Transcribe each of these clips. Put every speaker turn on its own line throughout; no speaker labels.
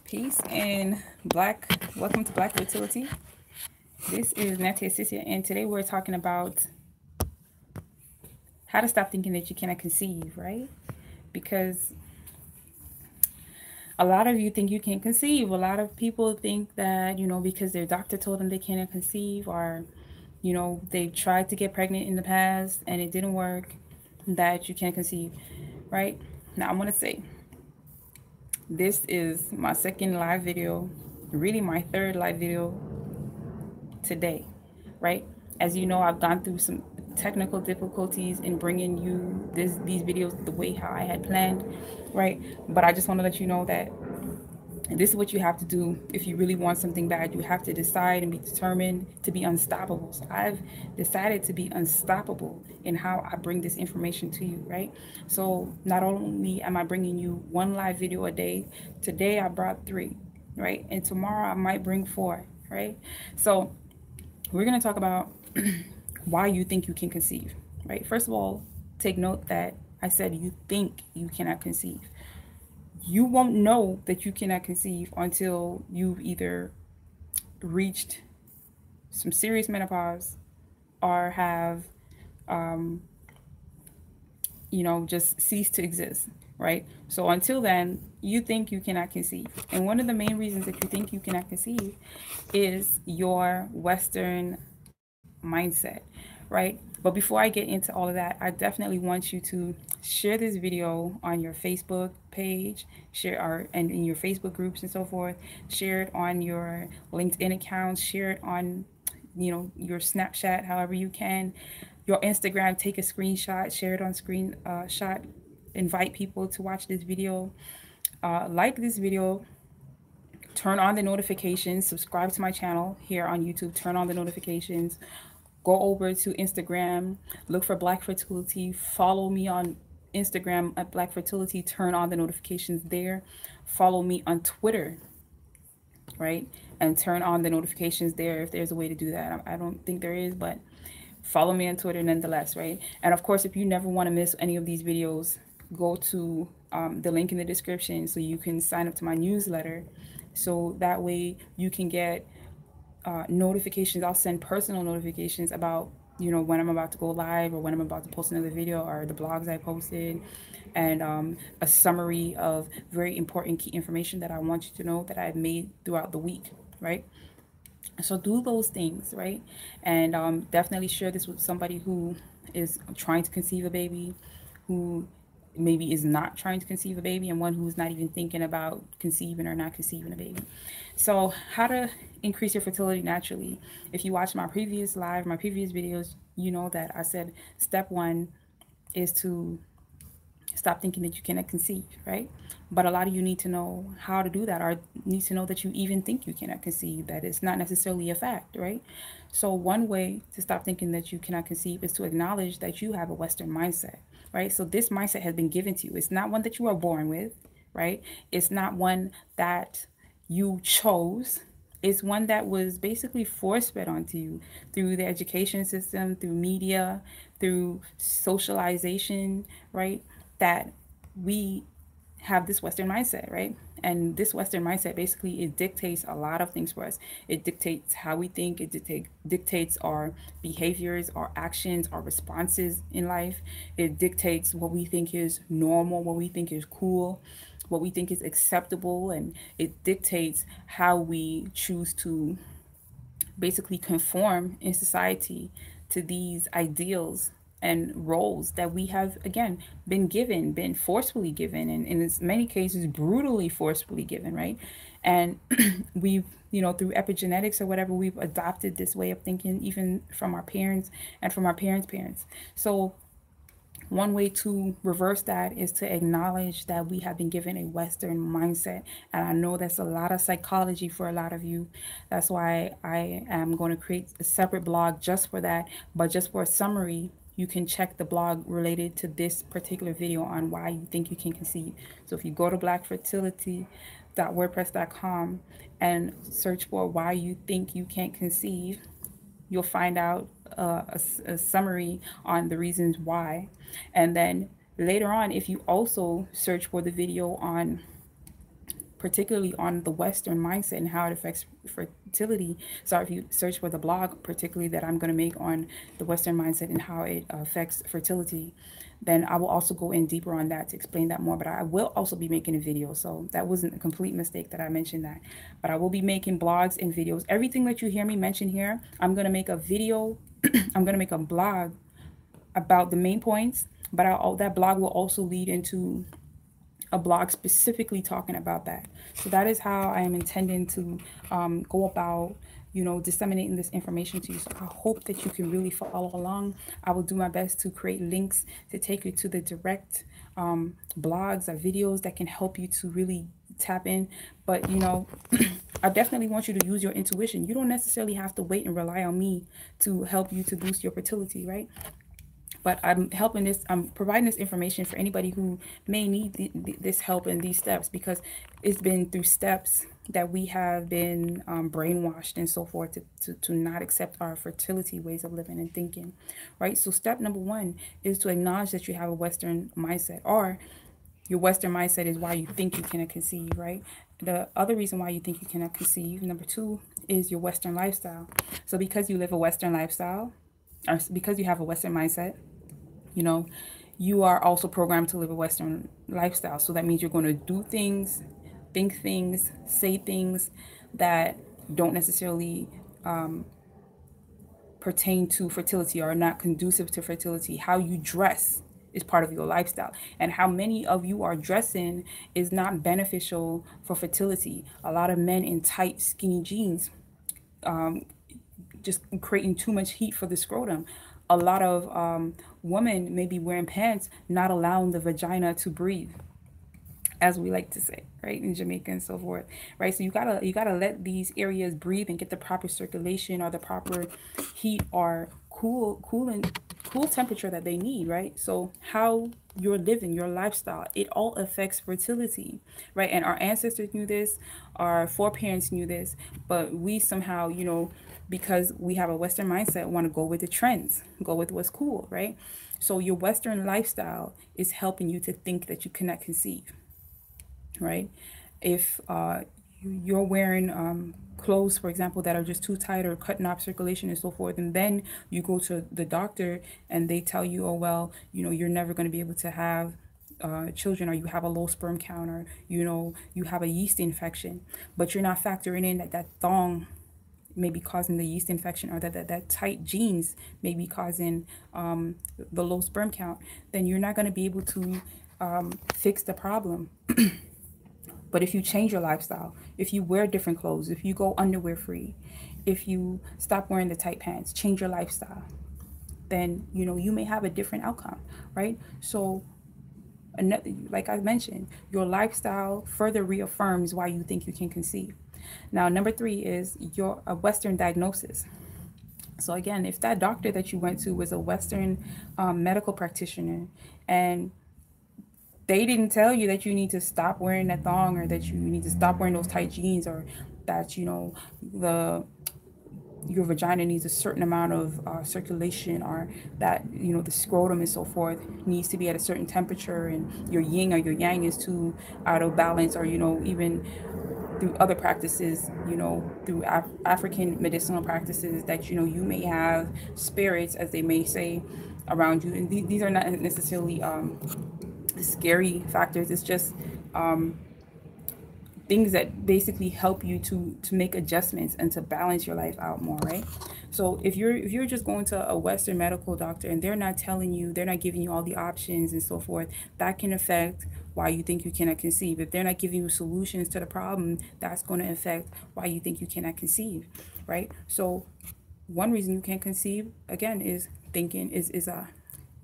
Peace and welcome to Black Fertility. This is Natia Sisia, and today we're talking about how to stop thinking that you cannot conceive, right? Because a lot of you think you can't conceive. A lot of people think that, because their doctor told them they cannot conceive, or, they've tried to get pregnant in the past and it didn't work, that you can't conceive, right? Now, I want to say this is my second live video, really my third live video today, right? As you know, I've gone through some technical difficulties in bringing you these videos the way how I had planned, right? But I just want to let you know that this is what you have to do if you really want something bad. You have to decide and be determined to be unstoppable. So I've decided to be unstoppable in how I bring this information to you, right? So not only am I bringing you one live video a day, today I brought 3, right? And tomorrow I might bring 4, right? So we're going to talk about why you think you can conceive, right? First of all, take note that I said you think you cannot conceive. You won't know that you cannot conceive until you've either reached some serious menopause or have, just ceased to exist, right? So until then, you think you cannot conceive. And one of the main reasons that you think you cannot conceive is your Western mindset, right? But before I get into all of that, I definitely want you to share this video on your Facebook page, and in your Facebook groups and so forth. Share it on your LinkedIn accounts, share it on your Snapchat, however you can, your Instagram, take a screenshot, share it on shot, invite people to watch this video, like this video, turn on the notifications, subscribe to my channel here on YouTube, turn on the notifications, go over to Instagram, look for Black Fertility, follow me on Instagram at Black Fertility, turn on the notifications there, follow me on Twitter, right? And turn on the notifications there if there's a way to do that. I don't think there is, but follow me on Twitter nonetheless, right? And of course, if you never want to miss any of these videos, go to the link in the description so you can sign up to my newsletter. So that way you can get notifications. I'll send personal notifications about, when I'm about to go live or when I'm about to post another video or the blogs I posted, and a summary of very important key information that I want you to know that I've made throughout the week, right? So do those things, right? And definitely share this with somebody who is trying to conceive a baby, who maybe is not trying to conceive a baby, and one who's not even thinking about conceiving or not conceiving a baby. So how to increase your fertility naturally. If you watch my previous videos, you know that I said step 1 is to stop thinking that you cannot conceive, right? But a lot of you need to know how to do that, or need to know that you even think you cannot conceive, that it's not necessarily a fact, right? So one way to stop thinking that you cannot conceive is to acknowledge that you have a Western mindset, right? So this mindset has been given to you. It's not one that you are born with, right? It's not one that you chose. It's one that was basically force fed onto you through the education system, through media, through socialization, right? That we have this Western mindset, right? And this Western mindset basically, it dictates a lot of things for us. It dictates how we think, it dictates our behaviors, our actions, our responses in life. It dictates what we think is normal, what we think is cool, what we think is acceptable, and it dictates how we choose to basically conform in society to these ideals and roles that we have, again, been forcefully given, and in many cases brutally forcefully given, right? And we've, through epigenetics or whatever, we've adopted this way of thinking even from our parents and from our parents' so one way to reverse that is to acknowledge that we have been given a Western mindset. And I know that's a lot of psychology for a lot of you. That's why I am going to create a separate blog just for that. But just for a summary, you can check the blog related to this particular video on why you think you can conceive. So if you go to blackfertility.wordpress.com and search for why you think you can't conceive, you'll find out a summary on the reasons why. And then later on, if you also search for the video on particularly on the Western mindset and how it affects fertility. So if you search for the blog, particularly that I'm going to make on the Western mindset and how it affects fertility, then I will also go in deeper on that to explain that more. But I will also be making a video. So that wasn't a complete mistake that I mentioned that. But I will be making blogs and videos. Everything that you hear me mention here, I'm going to make a video. I'm going to make a blog about the main points. But that blog will also lead into a blog specifically talking about that. So that is how I am intending to go about, disseminating this information to you. So I hope that you can really follow along. I will do my best to create links to take you to the direct blogs or videos that can help you to really tap in. But, I definitely want you to use your intuition. You don't necessarily have to wait and rely on me to help you to boost your fertility, right? But I'm providing this information for anybody who may need this help in these steps, because it's been through steps that we have been brainwashed and so forth to not accept our fertility ways of living and thinking, right? So step number one is to acknowledge that you have a Western mindset, or your Western mindset is why you think you cannot conceive, right? The other reason why you think you cannot conceive, number two, is your Western lifestyle. So because you live a Western lifestyle, or because you have a Western mindset, you are also programmed to live a Western lifestyle. So that means you're going to do things, think things, say things that don't necessarily pertain to fertility or are not conducive to fertility. How you dress is part of your lifestyle, and how many of you are dressing is not beneficial for fertility. A lot of men in tight, skinny jeans, just creating too much heat for the scrotum. A lot of women may be wearing pants, not allowing the vagina to breathe, as we like to say, right, in Jamaica and so forth, right? So you gotta let these areas breathe and get the proper circulation or the proper heat or cool temperature that they need, right? So how you're living, your lifestyle, it all affects fertility, right? And our ancestors knew this, our foreparents knew this, but we somehow, because we have a Western mindset, want to go with the trends, go with what's cool, right? So your Western lifestyle is helping you to think that you cannot conceive, right? If you're wearing clothes, for example, that are just too tight or cutting off circulation and so forth, and then you go to the doctor and they tell you, oh, well, you're never going to be able to have children, or you have a low sperm count, or, you have a yeast infection, but you're not factoring in that thong may be causing the yeast infection, or that tight jeans may be causing the low sperm count, then you're not going to be able to fix the problem. But if you change your lifestyle, if you wear different clothes, if you go underwear free, if you stop wearing the tight pants, change your lifestyle, then, you may have a different outcome, right? So, like I mentioned, your lifestyle further reaffirms why you think you can conceive. Now, number three is a Western diagnosis. So again, if that doctor that you went to was a Western medical practitioner, and they didn't tell you that you need to stop wearing that thong, or that you need to stop wearing those tight jeans, or that, your vagina needs a certain amount of circulation, or that, the scrotum and so forth needs to be at a certain temperature, and your yin or your yang is too out of balance, or, even through other practices, through African medicinal practices, that, you may have spirits, as they may say, around you. And these are not necessarily scary factors. It's just things that basically help you to make adjustments and to balance your life out more, right? So if you're just going to a Western medical doctor and they're not telling you, they're not giving you all the options and so forth, that can affect why you think you cannot conceive. If they're not giving you solutions to the problem, that's going to affect why you think you cannot conceive, right? So one reason you can't conceive, again, is thinking, is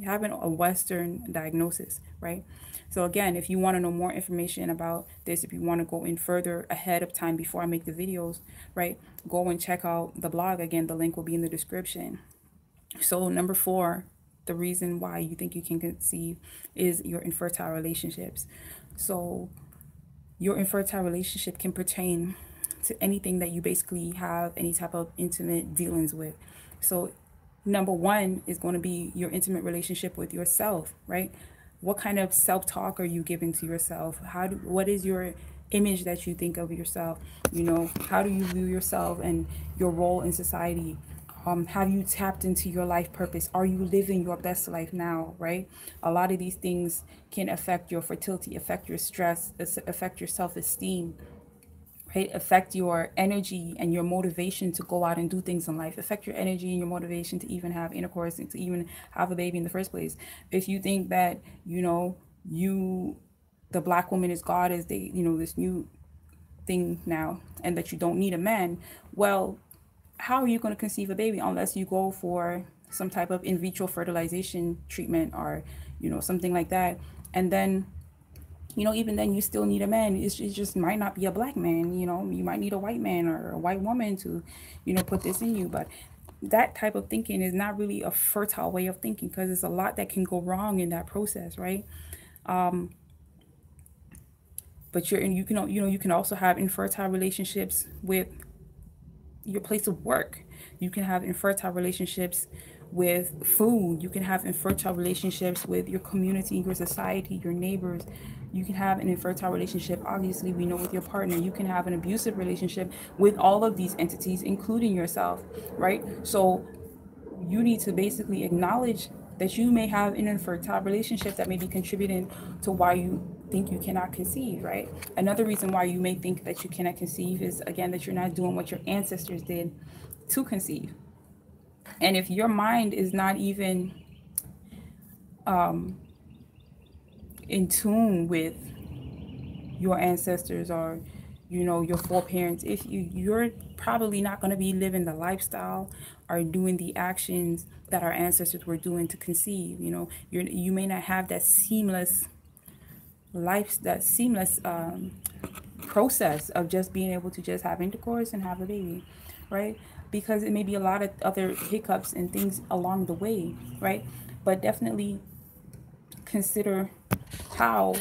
having a Western diagnosis, right? So again, if you want to know more information about this, if you want to go in further ahead of time before I make the videos, right, go and check out the blog. Again, the link will be in the description. So number four, the reason why you think you can conceive is your infertile relationships. So your infertile relationship can pertain to anything that you basically have any type of intimate dealings with. So number one is going to be your intimate relationship with yourself, right? What kind of self-talk are you giving to yourself? What is your image that you think of yourself? You know, how do you view yourself and your role in society? Have you tapped into your life purpose? Are you living your best life now, right? A lot of these things can affect your fertility, affect your stress, affect your self-esteem, right? Affect your energy and your motivation to go out and do things in life, affect your energy and your motivation to even have intercourse and to even have a baby in the first place. If you think that, you know, the black woman is God, is they, you know, this new thing now, and that you don't need a man, well, how are you going to conceive a baby unless you go for some type of in vitro fertilization treatment, or, you know, something like that? And then, you know, even then you still need a man. It just might not be a black man. You know, you might need a white man or a white woman to, you know, put this in you. But that type of thinking is not really a fertile way of thinking, because there's a lot that can go wrong in that process, right? But you can, you know, you can also have infertile relationships with your place of work. You can have infertile relationships with food. You can have infertile relationships with your community, your society, your neighbors. You can have an infertile relationship, obviously, we know, with your partner. You can have an abusive relationship with all of these entities, including yourself, right? So you need to basically acknowledge that you may have an infertile relationship that may be contributing to why you think you cannot conceive, right? Another reason why you may think that you cannot conceive is, again, that you're not doing what your ancestors did to conceive. And if your mind is not even in tune with your ancestors, or, you know, your foreparents, if you're probably not going to be living the lifestyle or doing the actions that our ancestors were doing to conceive. You know, you may not have that seamless process of just being able to just have intercourse and have a baby, right? Because it may be a lot of other hiccups and things along the way, right? But definitely consider how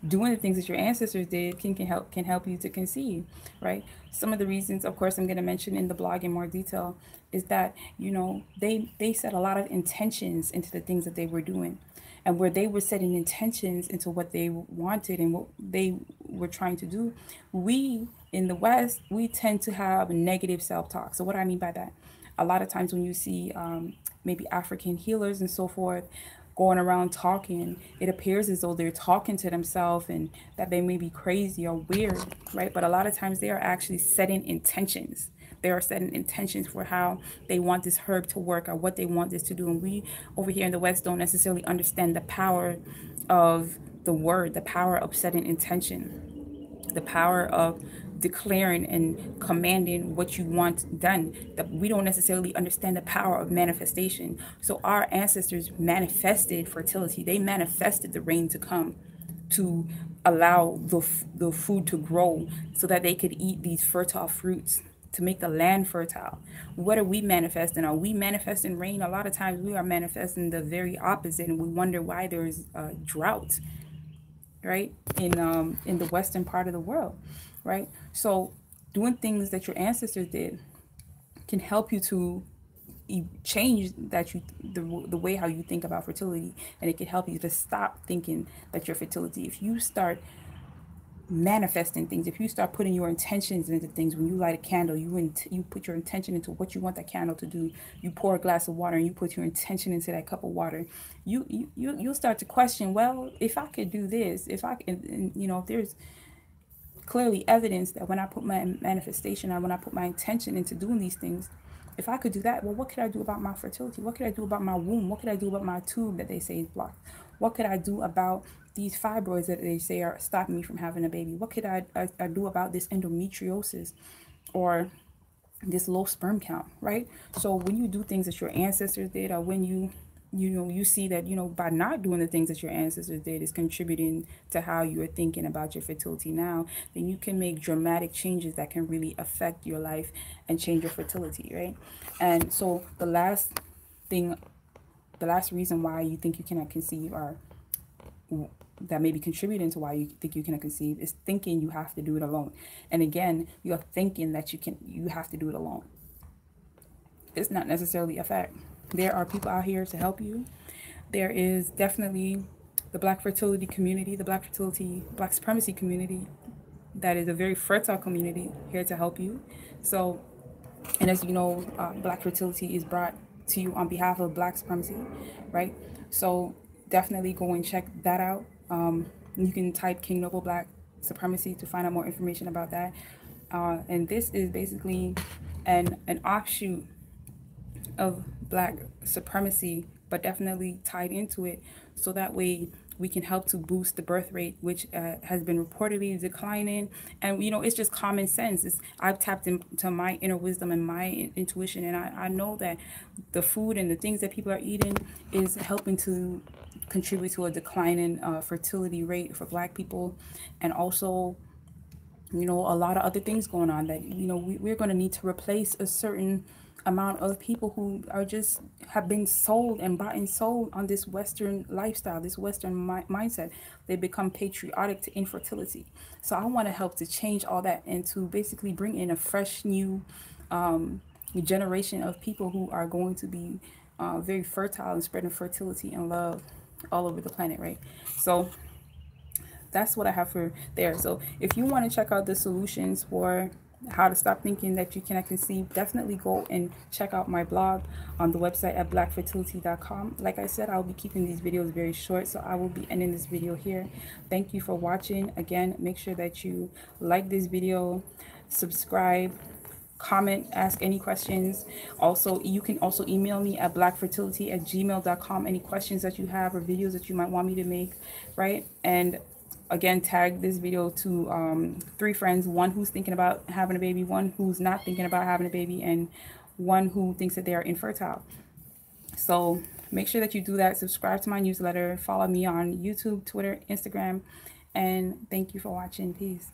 doing the things that your ancestors did can help you to conceive, right? Some of the reasons, of course, I'm going to mention in the blog in more detail, is that, you know, they set a lot of intentions into the things that they were doing, and where they were setting intentions into what they wanted and what they were trying to do. We in the West, we tend to have negative self-talk. So what I mean by that, a lot of times when you see maybe African healers and so forth going around talking, it appears as though they're talking to themselves and that they may be crazy or weird, right? But a lot of times they are actually setting intentions. They are setting intentions for how they want this herb to work or what they want this to do. And we over here in the West don't necessarily understand the power of the word, the power of setting intention, the power of declaring and commanding what you want done. That we don't necessarily understand the power of manifestation. So our ancestors manifested fertility. They manifested the rain to come, to allow the food to grow so that they could eat these fertile fruits, to make the land fertile. What are we manifesting? Are we manifesting rain? A lot of times we are manifesting the very opposite, and we wonder why there's a drought, right, in the western part of the world, right? So doing things that your ancestors did can help you to change the way how you think about fertility, and it can help you to stop thinking that your fertility, if you start manifesting things, if you start putting your intentions into things. When you light a candle, you put your intention into what you want that candle to do. You pour a glass of water and you put your intention into that cup of water. You'll start to question, well, if I could do this, if I can, and, you know, there's clearly evidence that when I put my manifestation, or when I put my intention into doing these things, if I could do that, well, what could I do about my fertility? What could I do about my womb? What could I do about my tube that they say is blocked? What could I do about these fibroids that they say are stopping me from having a baby? What could I do about this endometriosis or this low sperm count, right? So when you do things that your ancestors did, or when you see that, you know, by not doing the things that your ancestors did is contributing to how you're thinking about your fertility now, then you can make dramatic changes that can really affect your life and change your fertility, right? And so the last reason why you think you cannot conceive, or that may be contributing to why you think you cannot conceive, is thinking you have to do it alone. And again, you're thinking that you have to do it alone. It's not necessarily a fact. There are people out here to help you. There is definitely the Black fertility community, the Black fertility, Black supremacy community, that is a very fertile community here to help you. So, and as you know, Black fertility is brought to you on behalf of Black supremacy, right? So definitely go and check that out. You can type King Noble Black Supremacy to find out more information about that. And this is basically an offshoot of Black supremacy, but definitely tied into it, so that way we can help to boost the birth rate, which has been reportedly declining. And it's just common sense. I've tapped into my inner wisdom and my intuition, and I know that the food and the things that people are eating is helping to contribute to a declining fertility rate for Black people, and also a lot of other things going on that we're going to need to replace a certain amount of people who are just have been sold and bought and sold on this Western lifestyle, this Western mindset. They become patriotic to infertility. So I want to help to change all that and to basically bring in a fresh new generation of people who are going to be very fertile and spreading fertility and love all over the planet, right? So that's what I have for there. So if you want to check out the solutions for how to stop thinking that you cannot conceive, definitely go and check out my blog on the website at BlackFertility.com. Like I said, I'll be keeping these videos very short, so I will be ending this video here. Thank you for watching. Again, make sure that you like this video, subscribe, comment, ask any questions. Also, you can also email me at blackfertility@gmail.com, any questions that you have or videos that you might want me to make, right? And again, tag this video to 3 friends, one who's thinking about having a baby, one who's not thinking about having a baby, and one who thinks that they are infertile. So make sure that you do that. Subscribe to my newsletter, follow me on YouTube, Twitter, Instagram, and thank you for watching. Peace.